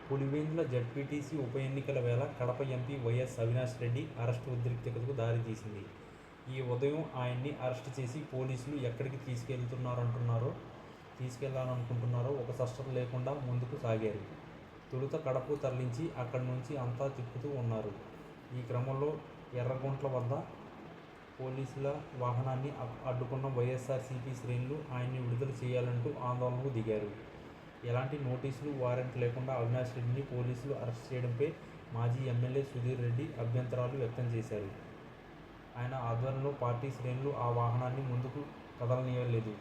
Pulivendula ZPTC ఉప ఎన్నికల వేళ Kadapa MP YS Avinash Reddy arrest ఉద్రిక్తతకు దారితీసింది. ఈ ఉదయం ఆయన్ని అరెస్టు చేసి పోలీసులు ఎక్కడికి తీసుకెళ్లాలనుకుంటున్నారో ఒక స్పష్టత లేకుండా ముందుకు సాగారు. తొలుత కడపకు తరలించి అక్కడి నుంచి అంతా తిప్పుతూ ఉన్నారు. ఈ క్రమంలో ఎర్రగుంట్ల వద్ద పోలీసుల వాహనాన్ని అడ్డుకున్న వైఎస్ఆర్సీపీ శ్రేణులు ఆయన్ని విడుదల చేయాలంటూ ఆందోళనకు దిగారు. ఎలాంటి నోటీసులు, వారెంట్ లేకుండా అవినాష్ రెడ్డిని పోలీసులు అరెస్ట్ చేయడంపై మాజీ ఎమ్మెల్యే సుధీర్ రెడ్డి అభ్యంతరాలు వ్యక్తం చేశారు. ఆయన ఆధ్వర్యంలో పార్టీ శ్రేణులు ఆ వాహనాన్ని ముందుకు కదలనీయలేదు.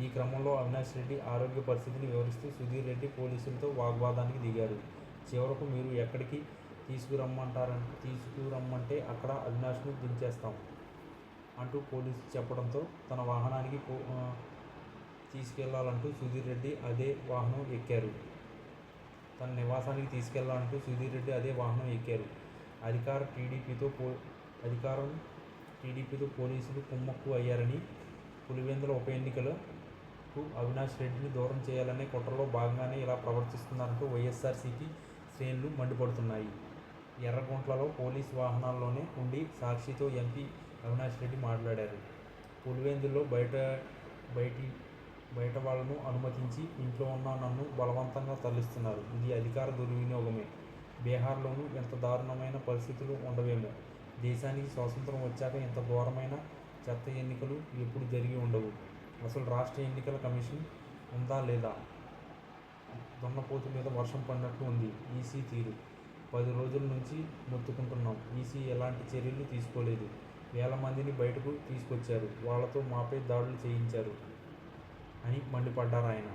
ఈ క్రమంలో అవినాష్ రెడ్డి ఆరోగ్య పరిస్థితిని వివరిస్తూ సుధీర్ రెడ్డి పోలీసులతో వాగ్వాదానికి దిగారు. చివరకు మీరు ఎక్కడికి తీసుకురమ్మంటే అక్కడ అవినాష్ను దించేస్తాం అంటూ పోలీసులు చెప్పడంతో తన వాహనానికి తీసుకెళ్లాలంటూ సుధీర్ రెడ్డి అదే వాహనం ఎక్కారు. తన నివాసానికి తీసుకెళ్లాలంటూ సుధీర్ రెడ్డి అదే వాహనం ఎక్కారు. అధికారం టీడీపీతో పోలీసులు కుమ్మక్కు అయ్యారని, పులివెందుల ఉప ఎన్నికలకు అవినాష్ రెడ్డిని దూరం చేయాలనే కుట్రలో భాగంగానే ఇలా ప్రవర్తిస్తున్నారంటూ వైఎస్ఆర్సీపీ శ్రేణులు మండిపడుతున్నాయి. ఎర్రగుంట్లలో పోలీసు వాహనాల్లోనే ఉండి సాక్షితో ఎంపీ అవినాష్ రెడ్డి మాట్లాడారు. పులివెందుల్లో బయట వాళ్లను అనుమతించి ఇంట్లో ఉన్న నన్ను బలవంతంగా తరలిస్తున్నారు. ఇది అధికార దుర్వినియోగమే. బీహార్లోనూ ఇంత దారుణమైన పరిస్థితులు ఉండవేమో. దేశానికి స్వాతంత్రం వచ్చాక ఇంత ఘోరమైన చెత్త ఎన్నికలు ఎప్పుడు జరిగి ఉండవు. అసలు రాష్ట్ర ఎన్నికల కమిషన్ ఉందా లేదా? దున్నపోతు మీద వర్షం పడినట్లు ఉంది ఈసీ తీరు. 10 రోజుల నుంచి మొత్తుకుంటున్నాం. ఈసీ ఎలాంటి చర్యలు తీసుకోలేదు. వేల మందిని బయటకు తీసుకొచ్చారు. వాళ్లతో మాపై దాడులు చేయించారు అని మండిపడ్డారు ఆయన.